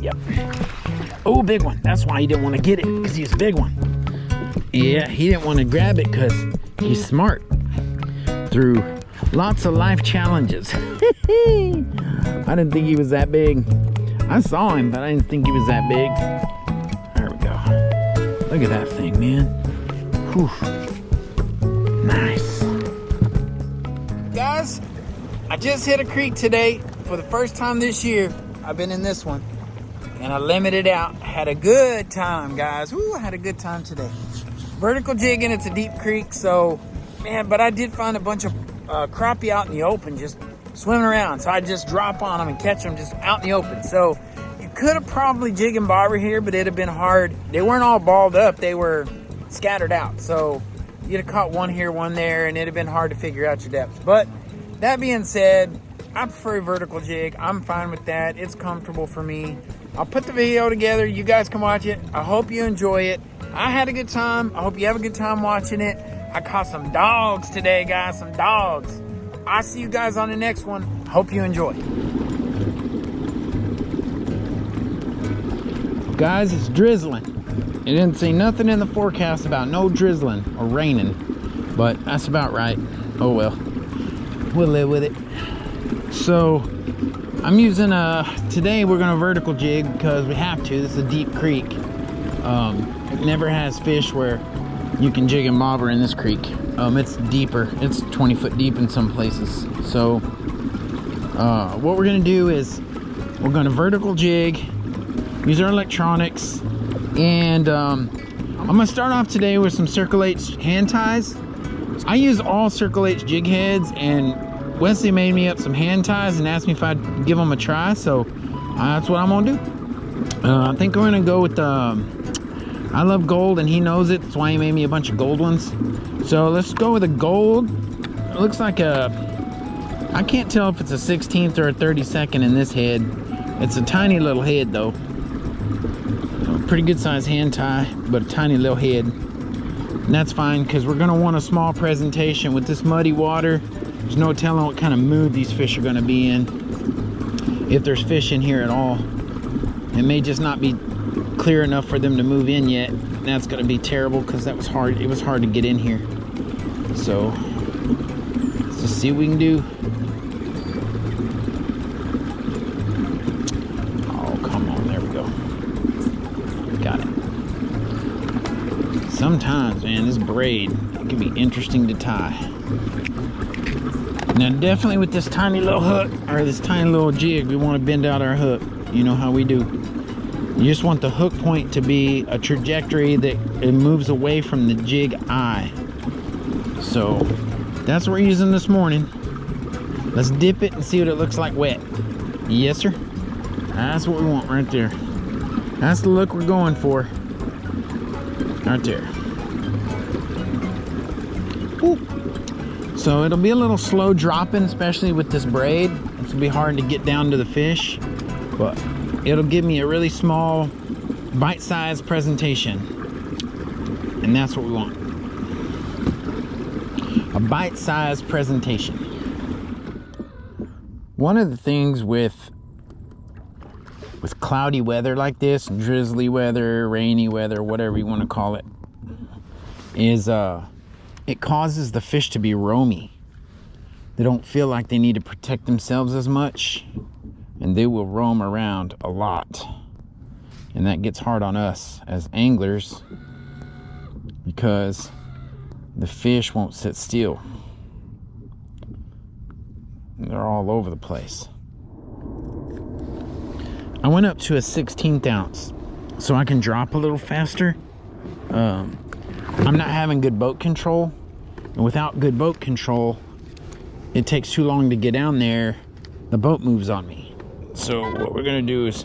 Yep. Oh, big one. That's why he didn't want to get it, because he's a big one. Yeah, he didn't want to grab it because he's smart. Through lots of life challenges. I didn't think he was that big. I saw him, but I didn't think he was that big. There we go. Look at that thing, man. Whew. Nice. Guys, I just hit a creek today for the first time this year. I've been in this one. And I limited out. Had a good time, guys. Woo, I had a good time today. Vertical jigging, it's a deep creek, so, man, but I did find a bunch of crappie out in the open, just swimming around. So I just drop on them and catch them just out in the open. So you could have probably jigged and bobber here, but it'd have been hard. They weren't all balled up. They were scattered out. So you'd have caught one here, one there, and it'd have been hard to figure out your depth. But that being said, I prefer a vertical jig. I'm fine with that. It's comfortable for me. I'll put the video together. You guys can watch it. I hope you enjoy it. I had a good time. I hope you have a good time watching it. I caught some dogs today, guys. Some dogs. I'll see you guys on the next one. Hope you enjoy. Guys, it's drizzling. It didn't say nothing in the forecast about no drizzling or raining, but that's about right. Oh well. We'll live with it. So I'm using today we're gonna vertical jig because we have to. This is a deep creek. It never has fish where you can jig and bobber in this creek. It's deeper. It's 20 foot deep in some places. So what we're gonna do is we're gonna vertical jig, use our electronics, and I'm gonna start off today with some Circle H hand ties. I use all Circle H jig heads, and Wesley made me up some hand ties and asked me if I'd give them a try, so that's what I'm gonna do. I think we're gonna go with I love gold, and he knows it. That's why he made me a bunch of gold ones. So let's go with a gold. It looks like I can't tell if it's a 16th or a 32nd in this head. It's a tiny little head though. Pretty good size hand tie, but a tiny little head. And that's fine, because we're gonna want a small presentation with this muddy water. There's no telling what kind of mood these fish are gonna be in. If there's fish in here at all. It may just not be clear enough for them to move in yet. That's gonna be terrible, because that was hard. It was hard to get in here. So let's just see what we can do. Oh, come on, there we go. Got it. Sometimes, man, this braid, it can be interesting to tie. Now, definitely with this tiny little hook, or this tiny little jig, we want to bend out our hook. You know how we do. You just want the hook point to be a trajectory that it moves away from the jig eye. So that's what we're using this morning. Let's dip it and see what it looks like wet. Yes, sir. That's what we want right there. That's the look we're going for. Right there. Ooh. So it'll be a little slow dropping, especially with this braid. It's gonna be hard to get down to the fish, but it'll give me a really small, bite-sized presentation. And that's what we want. A bite-sized presentation. One of the things with cloudy weather like this, drizzly weather, rainy weather, whatever you want to call it, is it causes the fish to be roamy. They don't feel like they need to protect themselves as much, and they will roam around a lot. And that gets hard on us as anglers, because the fish won't sit still. They're all over the place. I went up to a 16th ounce so I can drop a little faster. I'm not having good boat control, and without good boat control, it takes too long to get down there. The boat moves on me. So what we're gonna do is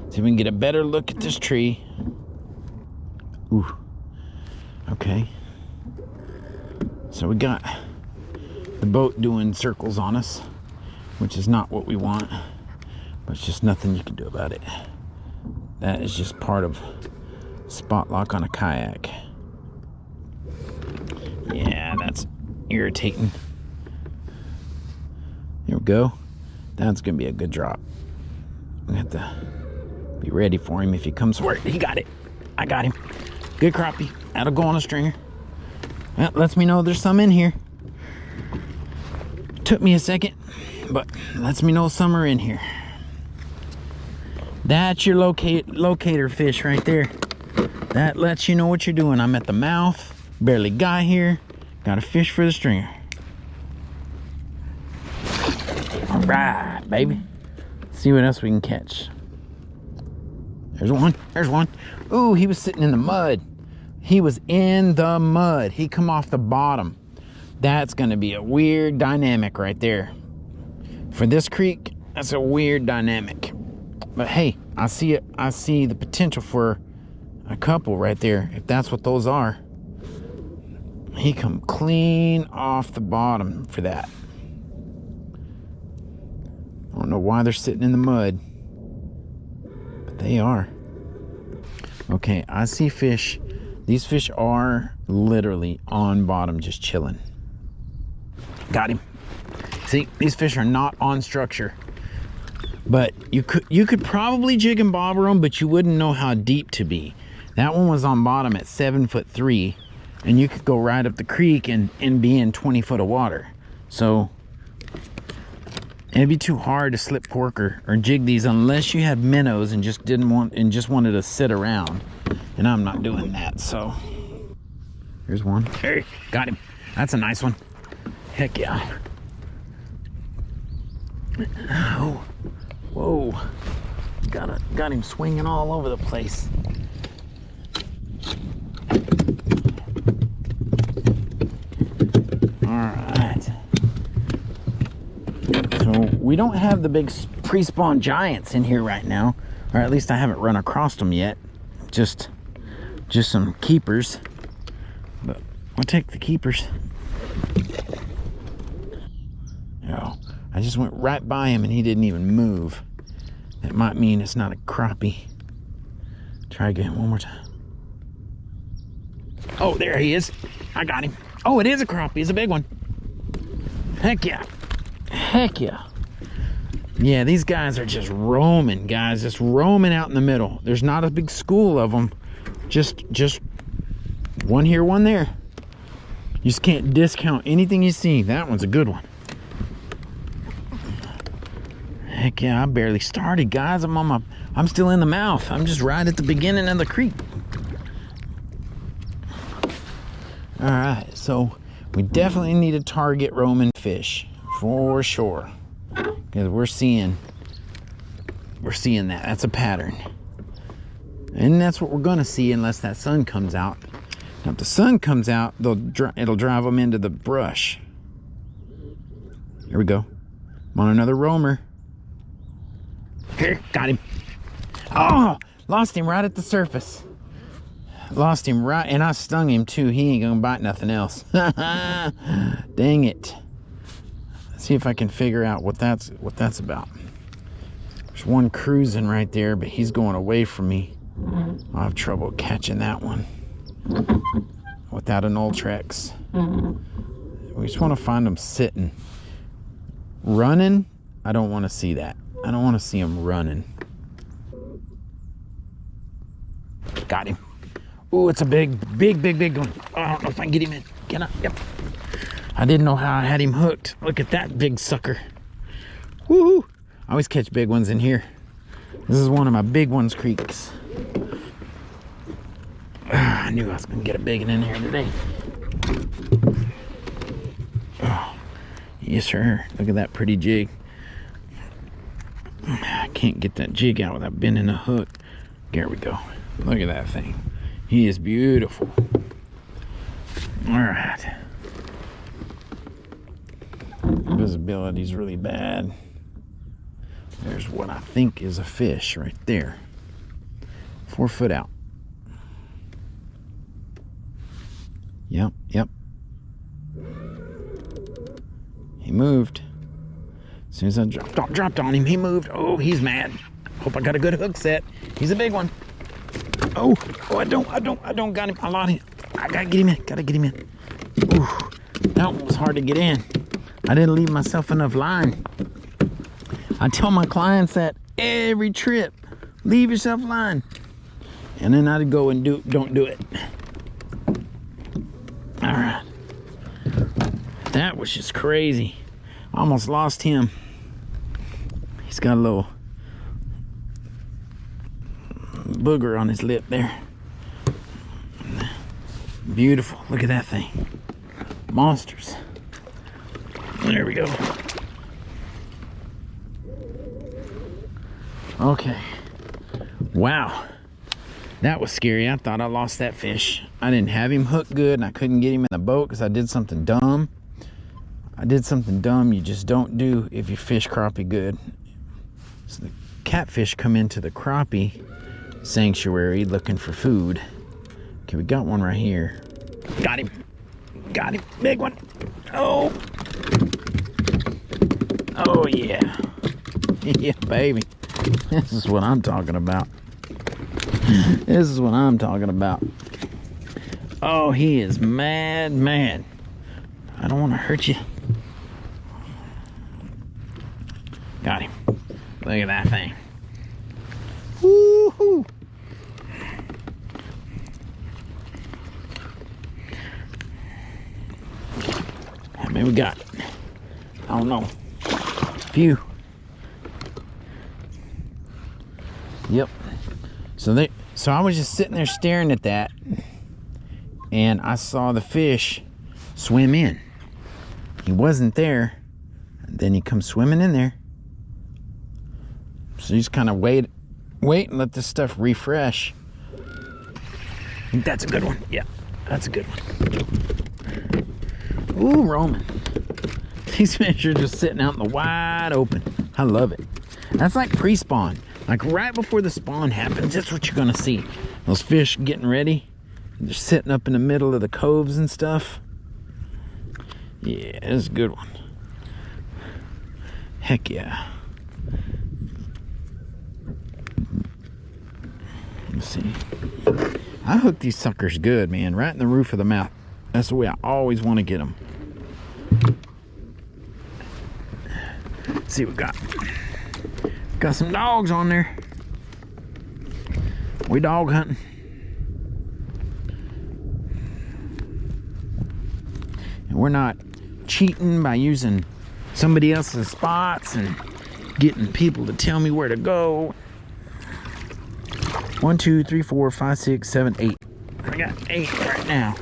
see if we can get a better look at this tree. Ooh, okay. So we got the boat doing circles on us, which is not what we want, but it's just nothing you can do about it. That is just part of spot lock on a kayak. Yeah, that's irritating. There we go. That's gonna be a good drop. We have to Be ready for him if he comes for it. He got it. I got him. Good crappie. That'll go on a stringer. That lets me know there's some in here. Took me a second, but lets me know some are in here. That's your locator fish right there. That lets you know what you're doing. I'm at the mouth. Barely got here. Got a fish for the stringer. All right, baby. See what else we can catch. There's one. There's one. Ooh, he was sitting in the mud. He was in the mud. He come off the bottom. That's gonna be a weird dynamic right there. For this creek, that's a weird dynamic. But hey, I see it. I see the potential for a couple right there, if that's what those are. He come clean off the bottom for that. I don't know why they're sitting in the mud, but they are. Okay, I see fish. These fish are literally on bottom, just chilling. Got him. See, these fish are not on structure. But you could probably jig and bobber them, but you wouldn't know how deep to be. That one was on bottom at 7'3", and you could go right up the creek and be in 20 foot of water. So it'd be too hard to slip cork or jig these unless you had minnows and just wanted to sit around. And I'm not doing that. So here's one. Hey, got him. That's a nice one. Heck yeah. Oh, whoa. Got him swinging all over the place. Alright. So we don't have the big pre-spawn giants in here right now. Or at least I haven't run across them yet. Just some keepers. But we'll take the keepers. Oh, I just went right by him and he didn't even move. That might mean it's not a crappie. Try again one more time. Oh, there he is. I got him. Oh, it is a crappie. It's a big one. Heck yeah. Heck yeah. Yeah, these guys are just roaming, guys. Just roaming out in the middle. There's not a big school of them. Just one here, one there. You just can't discount anything you see. That one's a good one. Heck yeah, I barely started, guys. I'm still in the mouth. I'm just right at the beginning of the creek. All right, so we definitely need to target roaming fish for sure, because we're seeing that. That's a pattern, and that's what we're gonna see unless that sun comes out. Now, if the sun comes out, it'll drive them into the brush. Here we go. I'm on another roamer. Here, got him. Oh, lost him right at the surface. Lost him right, and I stung him too. He ain't gonna bite nothing else. Dang it. Let's see if I can figure out what that's about. There's one cruising right there, but he's going away from me. I'll have trouble catching that one without an Ultrex. We just want to find them sitting. Running, I don't want to see that. I don't want to see him running. Got him. Ooh, it's a big one. Oh, I don't know if I can get him in. Can I? Yep. I didn't know how I had him hooked. Look at that big sucker. Woohoo! I always catch big ones in here. This is one of my big ones creeks. I knew I was going to get a big one in here today. Oh, yes, sir. Look at that pretty jig. I can't get that jig out without bending a hook. There we go. Look at that thing. He is beautiful. All right. Visibility is really bad. There's what I think is a fish right there. 4 foot out. Yep. He moved. As soon as I dropped on him, he moved. Oh, he's mad. Hope I got a good hook set. He's a big one. Oh, I don't got him. I lost him. I gotta get him in. Ooh, that one was hard to get in. I didn't leave myself enough line. I tell my clients that every trip. Leave yourself a line. And then I'd go and don't do it. All right. That was just crazy. Almost lost him. He's got a little booger on his lip there. Beautiful. Look at that thing. Monsters. There we go. Okay. Wow. That was scary. I thought I lost that fish. I didn't have him hooked good, and I couldn't get him in the boat because I did something dumb. I did something dumb you just don't do if you fish crappie good. So the catfish come into the crappie sanctuary looking for food. Okay, we got one right here. Got him. Got him. Big one. Oh. Oh, yeah. Yeah, baby. This is what I'm talking about. This is what I'm talking about. Oh, he is mad. I don't want to hurt you. Got him. Look at that thing. Woo-hoo. How many we got? I don't know. A few. Yep. So I was just sitting there staring at that, and I saw the fish swim in. He wasn't there, and then he comes swimming in there. So you just kind of wait and let this stuff refresh. I think that's a good one. Yeah, that's a good one. Ooh, Roman. These fish are just sitting out in the wide open. I love it. That's like pre-spawn. Like right before the spawn happens, that's what you're gonna see. Those fish getting ready. They're sitting up in the middle of the coves and stuff. Yeah, that's a good one. Heck yeah. Let's see. I hook these suckers good, man. Right in the roof of the mouth. That's the way I always want to get them. Let's see what we got. Got some dogs on there. We dog hunting. And we're not cheating by using somebody else's spots and getting people to tell me where to go. 1, 2, 3, 4, 5, 6, 7, 8. I got 8 right now.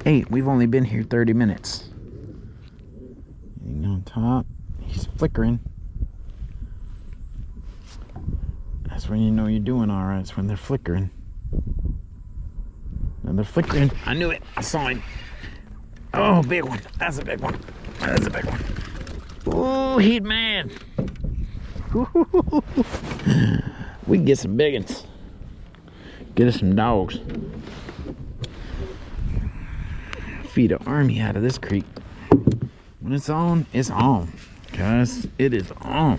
8. We've only been here 30 minutes. Getting on top. He's flickering. That's when you know you're doing all right. It's when they're flickering. And they're flickering. I knew it. I saw him. Oh, big one. That's a big one. That's a big one. Oh, he's mad. We can get some big ones. Get us some dogs. Feed an army out of this creek. When it's on, guys. It is on.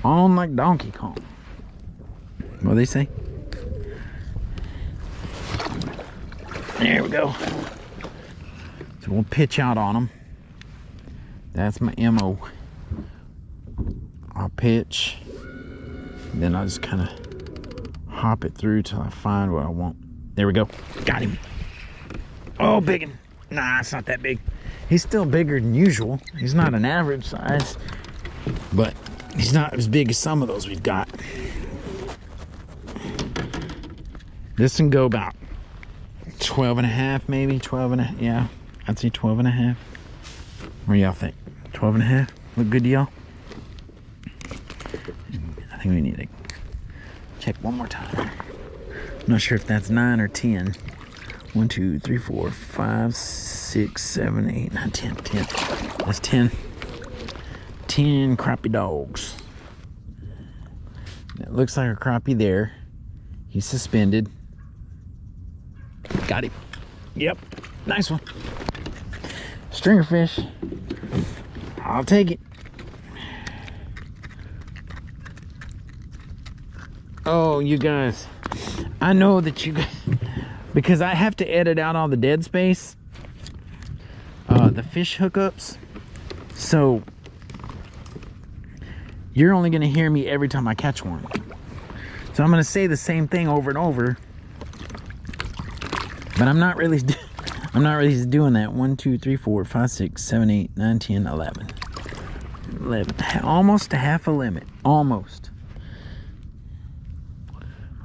On like Donkey Kong. What they say? There we go. So we'll pitch out on them. That's my MO. I'll pitch. Then I'll just kind of hop it through till I find what I want. There we go. Got him. Oh, big one. Nah, it's not that big. He's still bigger than usual. He's not an average size, but he's not as big as some of those we've got. This can go about 12 and a half, maybe 12 and a half. Yeah, I'd say 12 and a half. What do y'all think? 12 and a half? Look good to y'all? I think we need to check one more time. I'm not sure if that's 9 or 10. 1, 2, 3, 4, 5, 6, 7, 8, 9, 10. 10. That's 10. 10 crappie dogs. It looks like a crappie there. He's suspended. Got him. Yep. Nice one. Stringer fish. I'll take it. Oh, you guys. I know that you guys... Because I have to edit out all the dead space. The fish hookups. So... you're only gonna hear me every time I catch one. So I'm gonna say the same thing over and over, but I'm not really doing that. 1, 2, 3, 4, 5, 6, 7, 8, 9, 10, 11. 11. Almost a half a limit. Almost.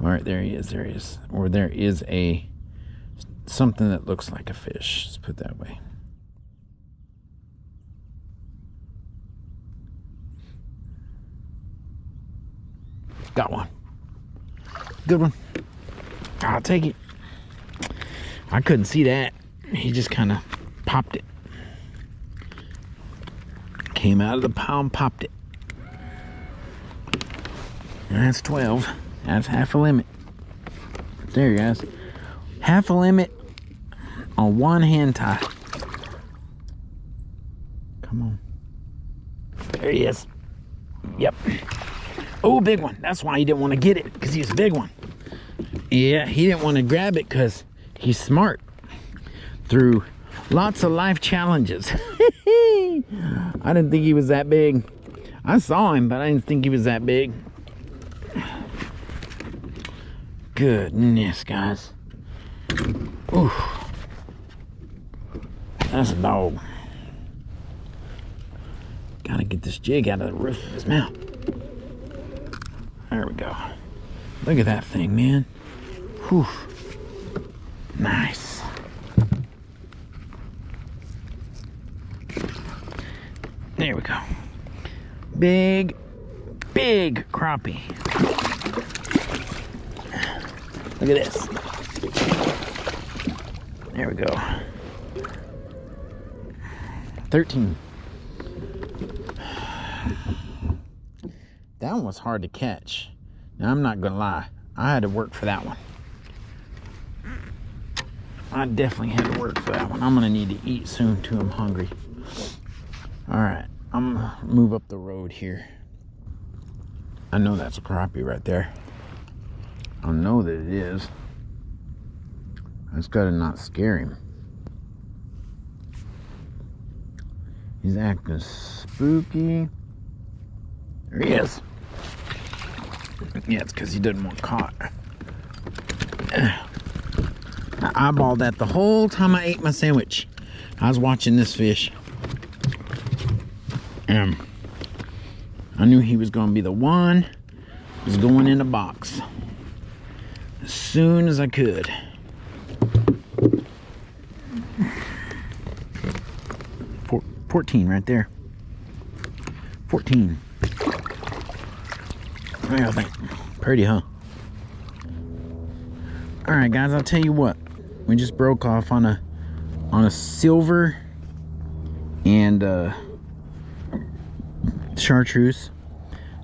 All right, there he is. There he is. Or there is something that looks like a fish. Let's put it that way. Got one. Good one. I'll take it. I couldn't see that. He just kind of popped it. Came out of the pile and popped it. That's 12. That's half a limit. There, guys. Half a limit on one hand tie. Come on. There he is. Yep. Oh, big one. That's why he didn't want to get it, because he's a big one. Yeah, he didn't want to grab it because he's smart. Through lots of life challenges. I didn't think he was that big. I saw him, but I didn't think he was that big. Goodness, guys. Ooh. That's a dog. Gotta get this jig out of the roof of his mouth. There we go. Look at that thing, man. Whew. Nice. There we go. Big crappie. Look at this. There we go. 13. That one was hard to catch. Now, I'm not gonna lie. I had to work for that one. I definitely had to work for that one. I'm gonna need to eat soon too. I'm hungry. All right, I'm gonna move up the road here. I know that's a crappie right there. I know that it is. I just gotta not scare him. He's acting spooky. There he is. Yeah, it's because he doesn't want caught. I eyeballed that the whole time I ate my sandwich. I was watching this fish. I knew he was going to be the one. He was going in the box as soon as I could. 14 right there. 14. I think pretty, huh? All right, guys. I'll tell you what. We just broke off on a silver and chartreuse.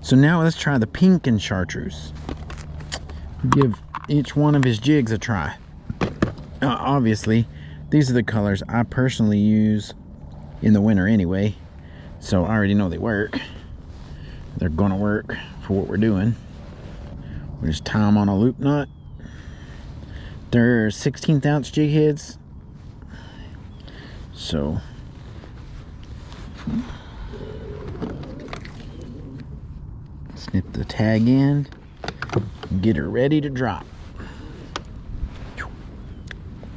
So now let's try the pink and chartreuse. Give each one of his jigs a try. Obviously, these are the colors I personally use in the winter anyway, so I already know they work. They're gonna work for what we're doing. We just tie them on a loop knot. They're 16th ounce jig heads, so snip the tag end and get her ready to drop.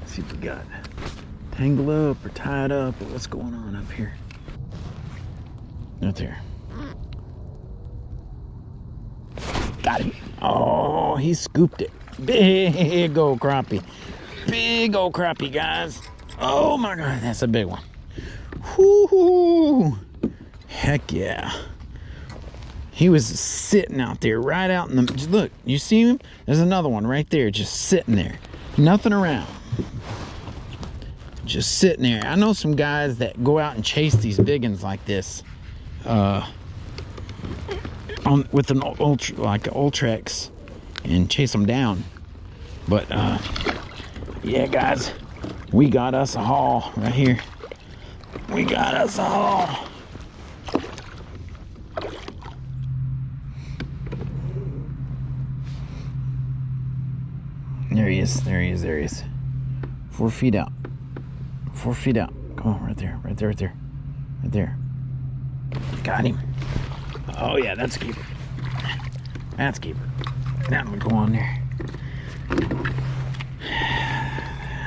Let's see if we got tangled up or tied up or what's going on up here. Right there. Got him. Oh, he scooped it. Big old crappie. Big old crappie, guys. Oh my God, that's a big one. Whoo! Heck yeah. He was sitting out there, right out in the... Look, you see him? There's another one right there, just sitting there. Nothing around. Just sitting there. I know some guys that go out and chase these big ones like this. With an Ultrex and chase them down. But yeah, guys, we got us a haul right here. We got us a haul. There he is. There he is. There he is. 4 feet out. 4 feet out. Come on, right there. Right there. Right there. Right there. Got him. Oh yeah, that's a keeper. That's a keeper. That one go on there.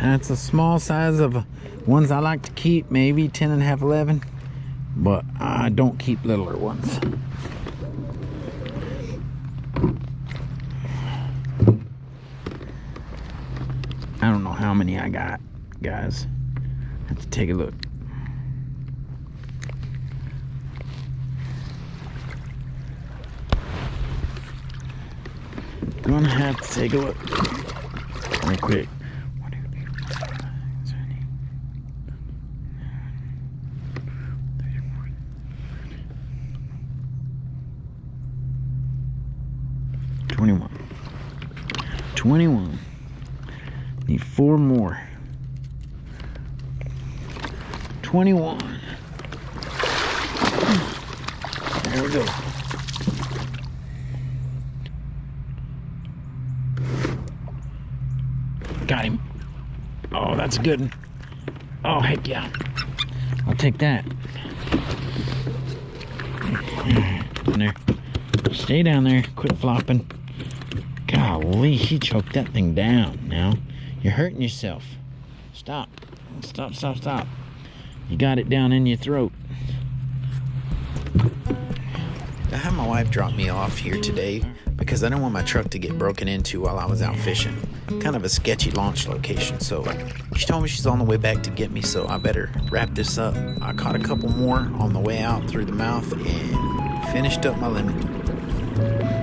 That's a small size of ones I like to keep, maybe 10 and a half, 11, but I don't keep littler ones. I don't know how many I got, guys. I have to take a look. Gonna have to take a look real quick. 21. Need 4 more. 21. There we go. Got him. Oh, that's a good one. Oh, heck yeah. I'll take that. Down there. Stay down there. Quit flopping. Golly, he choked that thing down now. You're hurting yourself. Stop. Stop, stop, stop. You got it down in your throat. I had my wife drop me off here today because I didn't want my truck to get broken into while I was out fishing. Kind of a sketchy launch location, so she told me she's on the way back to get me, so I better wrap this up. I caught a couple more on the way out through the mouth and finished up my limit.